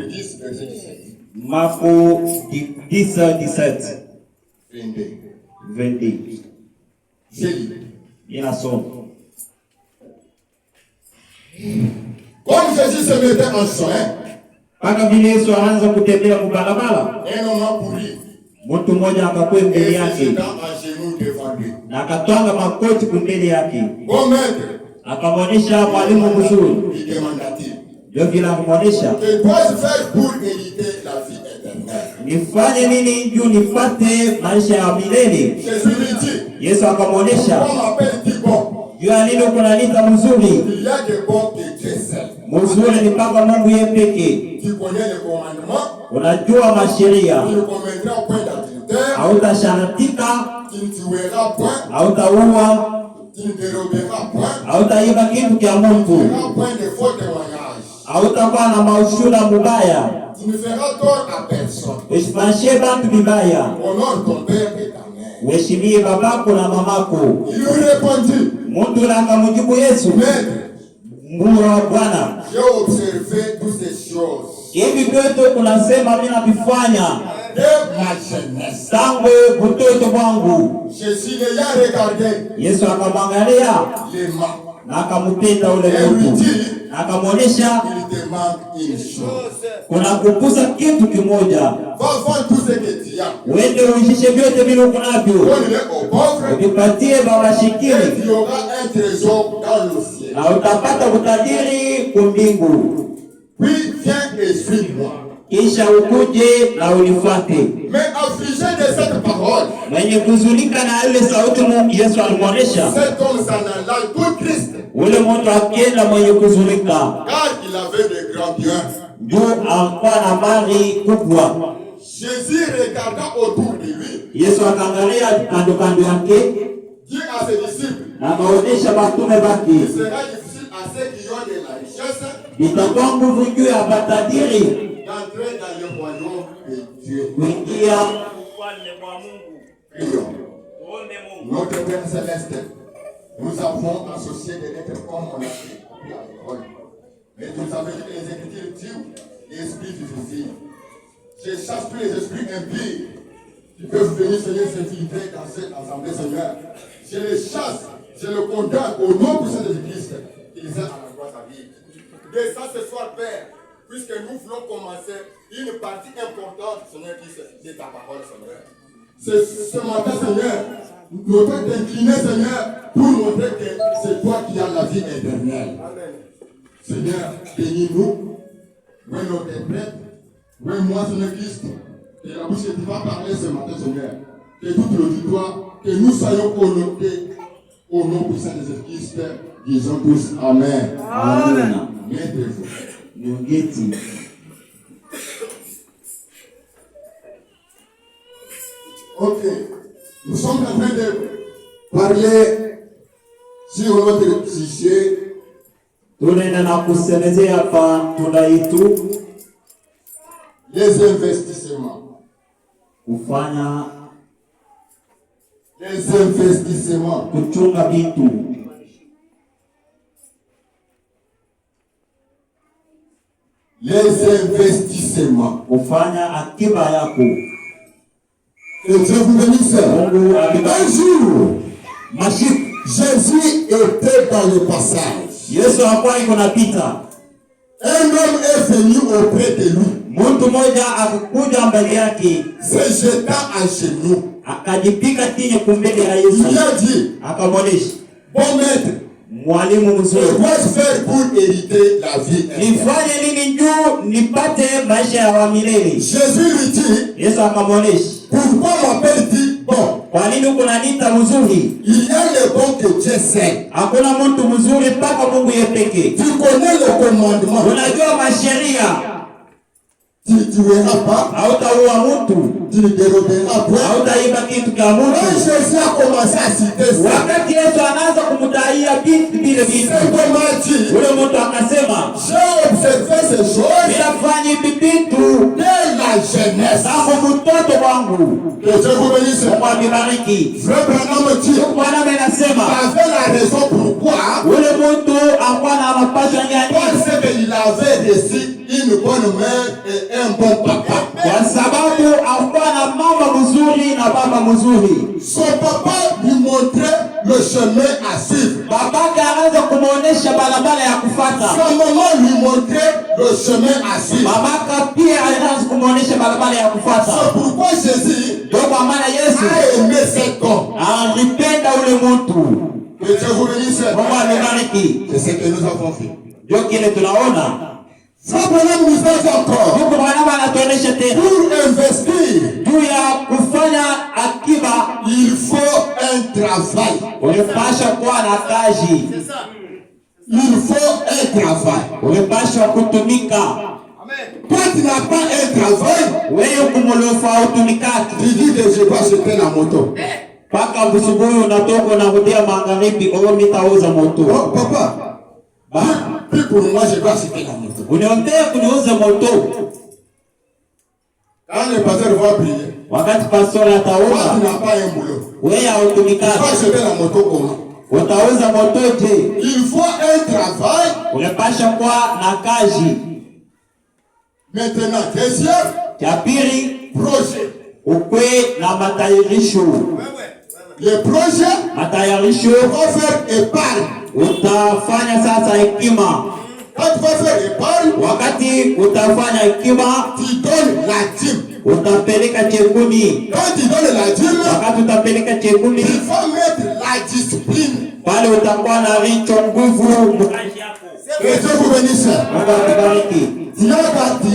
10, verset 17. Marco 10, 17. 22. Il y a son. Comme Jésus se mettait en chemin, Paka vile Yesu anaanza kutembea kubarabara, un homme a pourri. mtu mmoja akakwea mbele yake na akatwanga makoti mbele yake. Bon maître, akamwonyesha mwalimu mzuri. lui demanda-t-il, Ndio vile akamwonyesha, que dois-je faire pour hériter la vie éternelle? nifanye nini juu nipate maisha ya milele? Jésus lui dit, Yesu akamwonyesha, on m'appelle bon. juu ya nini kunaniita mzuri? Il y a des bons que Dieu seul. Mzuri ni mpaka Mungu yeye pekee. Tu connais les commandements, Unajua masheria, tu ne commettras point d'adultère, hautasharatika, tu ne tueras point, hautaua, tu ne déroberas point, hautaiba kitu cha tu ne Mungu, feras point de faux témoignages, hautakuwa na maushuhuda mubaya, tu ne feras tort à personne. usifanyie bantu vibaya, Honore ton père et ta mère. uheshimie babako na mamako. Il lui répondit, Mtu na akamjibu Yesu, Maître, Mungu wa Bwana, j'ai observé toutes ces choses hivi vyote kunasema mimi navifanya de ma jeunesse. tangu utoto wangu. Jésus l'ayant regardé, Yesu akamwangalia l'aimant, na akampenda ule et lui mtu dit, na akamwonyesha il te manque une chose. kuna kukusa kitu kimoja. Va vendre tout ce que tu as, Uende uishishe vyote vile uko navyo, donne-le aux pauvres, uvipatie et mawashikiri, tu auras un trésor dans le ciel. na utapata utajiri kwa mbingu. Puis viens et suis-moi. Kisha ukuje na unifuate. Mais affligé de cette parole, Mwenye kuzunika na ile sauti Mungu Yesu alimwonyesha, cet homme s'en alla tout triste, ule mtu akienda mwenye kuzunika, car il avait de grands biens. juu alikuwa na mali kubwa. Jésus regarda autour de lui, Yesu akaangalia kando kando yake dit à ses disciples, na akaonyesha mitume il baki, sera difficile à ceux qui ont de la richesse itakuwa nguvu juu ya matajiri d'entrer dans le royaume de Dieu. kuingia ufalme wa Mungu. Prions. Notre Père Céleste, nous avons associé des lettres comme on a appris à l'école. Mais nous avons dit que les Écritures disent l'esprit difficile. Je chasse tous les esprits impies qui peuvent venir, Seigneur, s'infiltrer dans cette assemblée, Seigneur. Je les chasse, je les condamne au nom puissant de Christ. Qu'ils aient à la gloire sa vie. Descends ce soir, Père, puisque nous voulons commencer une partie importante, Seigneur, de ta parole, Seigneur. Ce matin, Seigneur, nous devons t'incliner, Seigneur, pour montrer que c'est toi qui as la vie éternelle. Amen. Seigneur, bénis-nous. Oui, notre prêtre. Oui, moi, Seigneur Christ. Que la bouche que tu vas parler ce matin, Seigneur. Que tout l'auditoire, que nous soyons connectés au nom puissant de Jésus-Christ. Disons tous Amen. Amen. Mettez-vous. Nungeti. Ok. Nous sommes en train de parler sur notre sujet. Tunaenda na kusemezea hapa tunaitu Les investissements. kufanya Les investissements. kuchunga vitu. Les investissements. Kufanya akiba yako. Et Dieu vous bénisse. Mungu Un jour, mashiku Jésus était dans le passage. Yesu hakuwa iko napita. Un homme est venu auprès de lui, Mtu mmoja akakuja mbele yake, se jetant à genoux. akajipika chini kumbele ya Il Yesu. lui a dit, Akamwonyesha, bon maître, mwalimu que mzuri, dois-je faire pour hériter la vie éternelle? nifanye nini juu nipate maisha ya wa milele? Jésus lui dit, Yesu akamwonyesha, pourquoi m'appelles-tu bon? kwa nini unaniita mzuri? Il y a le bon que Dieu sait. Hakuna mtu mzuri mpaka Mungu yeye pekee. Tu connais le commandement. Unajua masheria, Tu ne tueras pas, hautaua mtu, tu ne déroberas point. hautaiba kitu cha Quand mtu. Jésus a commencé à citer ça, Wakati Yesu anaanza kumtaia vitu vile vitu, cet homme a dit, ule mtu akasema, j'ai observé ces choses ninafanya hivi vitu dès la jeunesse. tangu mtoto wangu. Que Dieu vous bénisse. Mungu amebariki. Frère Branham dit, Bwana anasema il avait la raison pourquoi, ule mtu alikuwa na mapasho gani? parce qu'il avait reçu une bonne bonne mère et un bon papa. Kwa sababu alikuwa na mama mzuri na baba mzuri. Son papa lui montrait le chemin à suivre. Babake anaanza kumuonesha barabara ya kufuata. Sa maman lui montrait le chemin à suivre. Babake pia anaanza kumuonesha barabara ya kufuata. C'est pourquoi Jésus Kwa maana Yesu a aimé cet homme. alipenda ule mtu. Que Dieu vous bénisse. Mungu amebariki. C'est ce que nous avons fait. Ndio kile tunaona. Frère Branham nous aide encore. Mungu mwanadamu anatuonesha tena. Pour investir, Juu ya kufanya akiba il faut un travail. unapaswa kuwa na kazi. Il faut un travail. Unapaswa kutumika. Quand tu n'as pas un travail, Wewe kumulofa utumikati. tu dis que je dois acheter la moto. Paka busubuhi unatoka na kudia magharibi au nitauza moto. Oh, papa, puis pour moi, je dois acheter la moto. Uniombea kuniuza moto. Quand le pasteur va prier, Wakati pastori quand tu ataomba, n'as pas un boulot, wewe tu vas hautumikati. acheter la moto comment? Utauza moto je? Il faut un travail. Unapaswa kuwa na kazi. Maintenant, deuxième Cha pili, projet. ukwe na matayarisho. Le projet Matayarisho va faire épargne. utafanya sasa hekima. Quand tu vas faire épargne, Wakati utafanya hekima, tu donnes la dîme. utapeleka chekumi. Quand tu donnes la dîme, Wakati utapeleka chekumi, il faut mettre la discipline. pale utakuwa na richo nguvu. Que Dieu vous bénisse. Mungu akubariki. Tu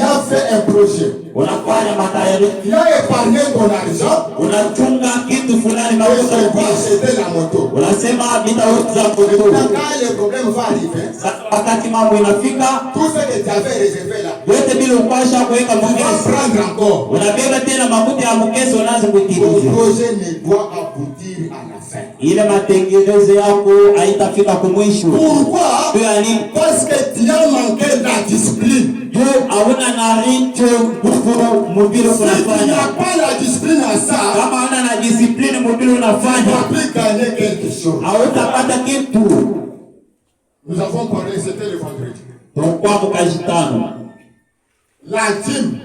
as fait un projet. Unafanya matayarisho, Tu as épargné ton argent unachunga kitu fulani et mauzo tu dois acheter la moto. unasema nitauza Maintenant, moto. quand le problème va arriver, Wakati mambo inafika, tout ce que tu avais réservé là, yote bila upasha kuweka tu vas mkesi. prendre encore. Unabeba tena makuta ya mkesi unaanza Ton kuitiliza. projet ne doit aboutir à la fin. Ile matengenezo yako haitafika kumwisho. Pourquoi? Kwa nini? Parce que tu as manqué la discipline. Juu hauna na richo nguvu mubili Si tu unafanya. n'as pas la discipline à ça, Kama hauna na discipline mubili tu ne vas unafanya, plus gagner quelque chose. hautapata kitu. Nous avons parlé, c'était le vendredi. Tukwa mukajitano. La dîme.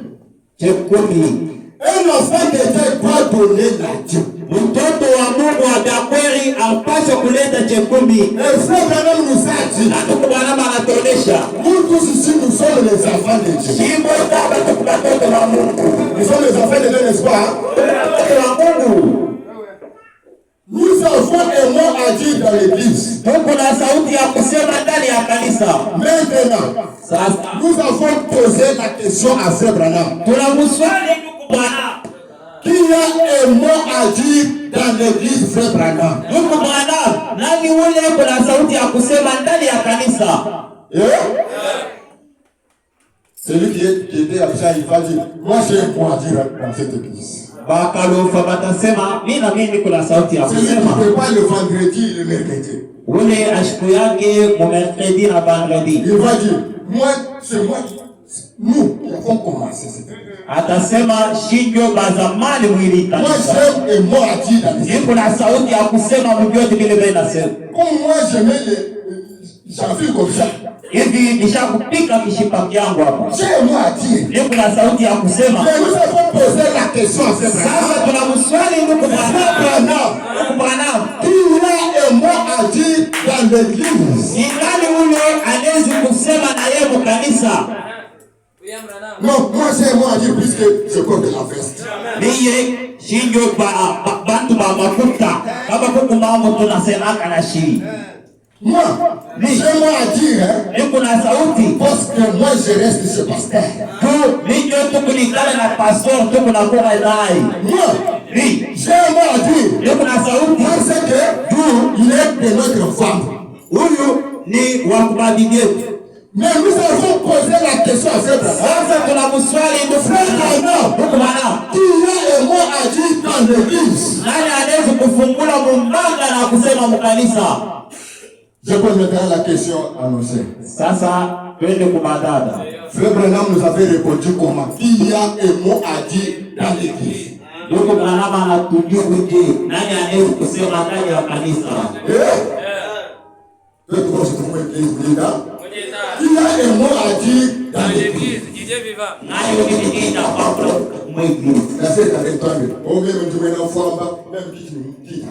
Chekumi. Un enfant de Dieu doit donner la dîme. Mtoto wa Mungu atakweli alipaswa kuleta chekumi. Et frère Branham nous a dit, Na ndugu Branham anatuonesha. nous tous ici, nous sommes les enfants de Dieu. Shimo itaba tuku watoto wa Mungu. Nous sommes les enfants de Dieu, n'est-ce pas? Watoto wa Mungu. Nous avons un mot à dire dans l'église. Tuko na sauti ya kusema ndani ya kanisa. Maintenant, Sasa nous avons posé la question à frère Branham. tunamswali ndugu Branham. Qui a un mot à dire dans l'église, frère Branham? Ndugu Branham, nani ule kuna sauti ya kusema ndani ya kanisa? Celui qui était absent, il va dire, moi j'ai un mot à dire dans cette église. Bakalofa batasema mimi na mimi kuna sauti ya Celui qui kusema. prépare le vendredi, le mercredi. Ule ashiku yake mu mercredi na vendredi. Il va dire, moi, c'est moi. Nous qui avons commencé cette église. Atasema shinjo bazamani mwili Moi kanisa. j'ai un mot à dire dans cette église. Kuna sauti ya kusema mjote vile vile nasema. Comme moi j'aimais les j'enfile comme ça. Hivi nishakupika kishipa kyangu hapa. J'ai un mot à dire. Kuna sauti ya kusema. Mais nous avons posé la question à frère Branham. Sasa tunamswali ndugu Branham. Ndugu Branham, Qui a un mot à dire dans l'église? ni nani ule anaweza kusema na yeye mkanisa? Non, moi j'ai un mot à dire puisque je porte la veste. Niye shinjo bantu ba mafuta kama kuku mambo tunasemaka na shii. Moi, j'ai un mot à dire, hein, Kuna sauti parce que moi je reste ce pasteur. tu ninyo tukulikana na pastor tukunakuwa naye. Moi, j'ai un mot à dire Kuna sauti parce que il est de notre femme. huyu ni wa kubadili yetu. Mais nous avons posé la question à frère Branham. Sasa tunamswali ndugu Branham. Ndugu Branham, Qui a un mot à dire dans l'église? nani anaweza kufungula mumbanga na kusema mkanisa? Je pose maintenant la question annoncée. Sasa twende kumadada. Frère Branham nous avait répondu comment? Qui a un mot à dire dans l'église? Ndugu Branham anatujibu je, nani anaweza kusema ndani ya kanisa? Qui a un mot à dire dans l'église? Dieu vivant. Nani uniita kwa mwingi. La sœur est avec toi. On vient me trouver dans forme, même qui nous dit.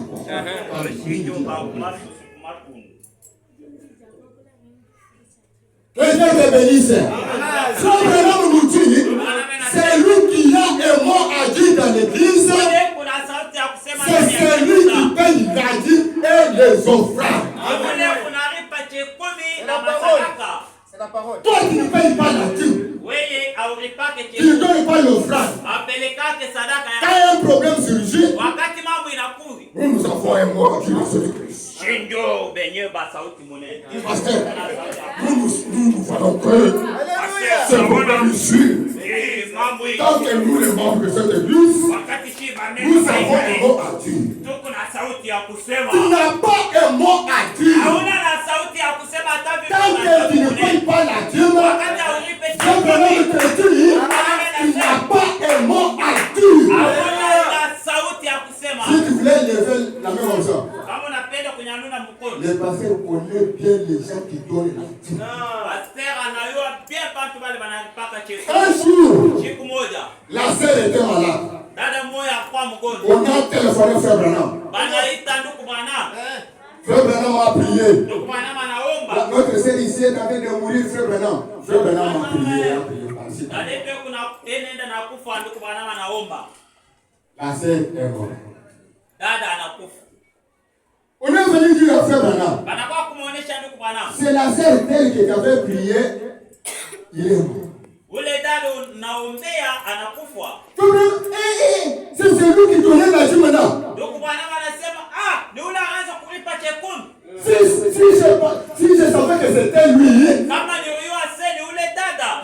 Que Dieu te bénisse. Frère Branham nous dit, c'est lui qui a un mot à dire dans l'église. C'est celui qui paye la vie et les offrandes. C'est la parole. Toi qui ne payes pas la dîme, tu ne donnes pas l'offrande. Quand il y a un problème surgit, nous avons un mot à dire dans cette église. Pasteur, nous allons que ce problème ici. Tant que nous, les membres de cette église, nous avons un mot à dire. Tu n'as pas un mot à dire. Tant que tu ne payes pas la dîme, je vais te dire, tu n'as pas un mot à dire. Si tu voulais lever la main comme ça, le pasteur connaît bien les gens qui donnent la dîme. Un jour, la sœur était malade. On a téléphoné Frère Branham. Frère Branham a prié. Notre sœur ici est en train de mourir, Frère Branham. Frère Branham a prié. La sœur est morte. On est venu dire à Frère Branham, c'est la sœur telle qui avait prié, il est mort. C'est celui qui donnait la dîme maintenant. Si je savais que c'était lui,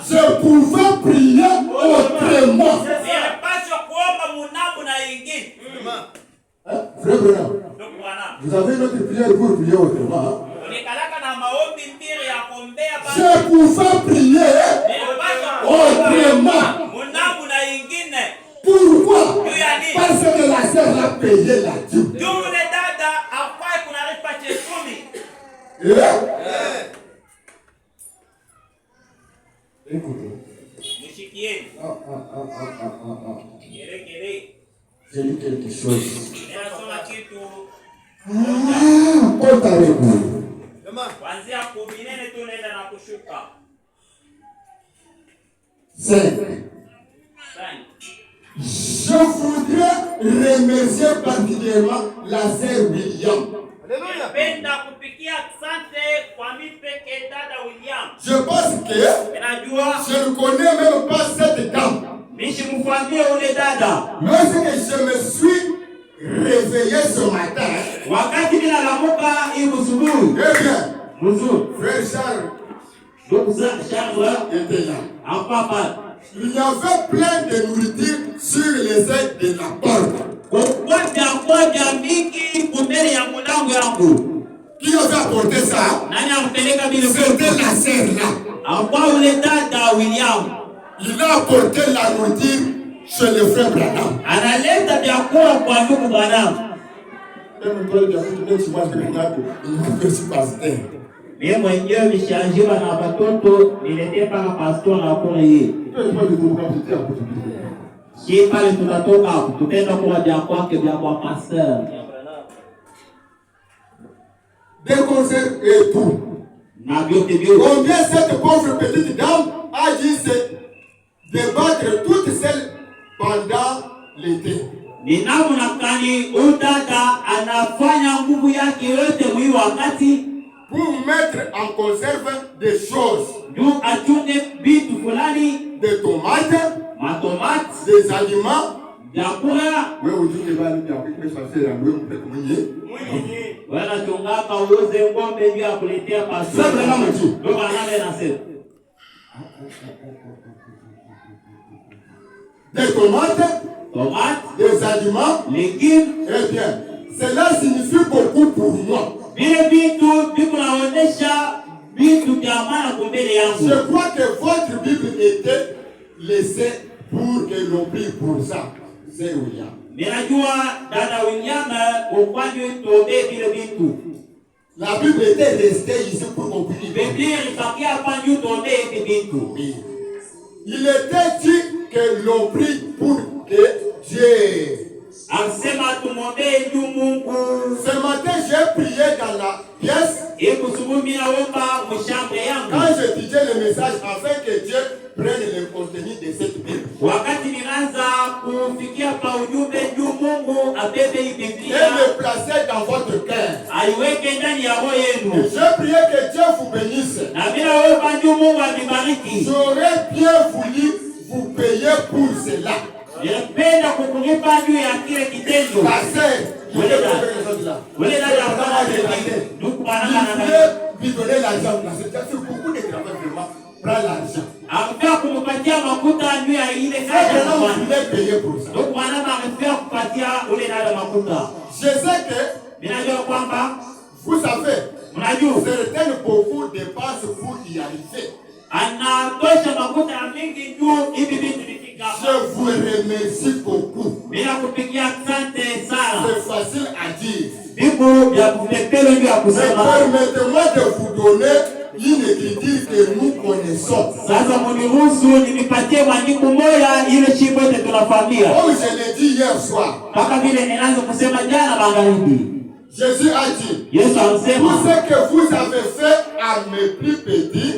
je pouvais prier autrement. Frère Branham, vous avez notre prière pour prier autrement. Je pouvais prier autrement. Pourquoi? Parce que la sœur a payé la dîme. Écoutez. J'ai lu quelque chose. Compte avec vous. Je voudrais remercier particulièrement la sœur William. Je pense que je ne connais même pas cette dame. Mais ce que je me suis réveillé ce matin. Eh bien, frère Charles était là. Il y avait plein de nourriture sur les ailes de la porte. Qui avait apporté ça? C'était la sœur là. Il a apporté la nourriture chez le frère Branham. Mimi mwenyewe nishajiwa na watoto niletee paka pastor na kuna yeye. Si pale tunatoka tutaenda kwa dia kwake vya kwa pastor. Des concerts et tout. Na vyote vyote. Combien cette pauvre petite dame a dû se débattre toute seule pendant l'été. Ni namna gani udada anafanya nguvu yake yote mwi wakati pour mettre en conserve des choses, des tomates, des aliments. Des tomates, des aliments, légumes. Eh bien, cela signifie beaucoup pour moi. Je crois que votre Bible était laissée pour que l'on prie pour ça. C'est William. La Bible était restée ici pour qu'on prie. il était dit que l'on prie pour que Dieu. Anasema tumwombee juu Mungu. Ce matin, j'ai prié dans la pièce. Quand je disais le message afin que Dieu prenne le contenu de cette Bible. Et le placer dans votre cœur. Je priais que Dieu vous bénisse. J'aurais bien voulu vous payer pour cela. La sœur, il voulait lui donner l'argent. C'est beaucoup de travail vraiment. Prends l'argent. Vous voulez payer pour ça. Je sais que vous savez, certaines beaucoup dépensent pour y arriver. Je vous remercie beaucoup. C'est facile à dire. Mais permettez-moi de vous donner une écriture que nous connaissons. Comme je l'ai dit hier soir. Jésus a dit, tout ce que vous avez fait à mes plus petits,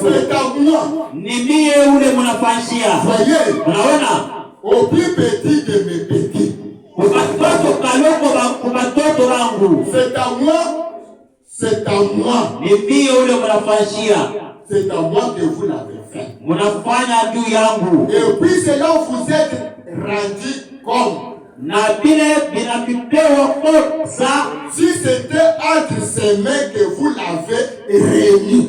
c'est à moi. Voyez, au plus petit de mes petits, c'est à moi, c'est à moi. C'est à moi que vous l'avez fait. Et puis cela vous êtes rendu compte. Si c'était entre ces mains que vous l'avez remis,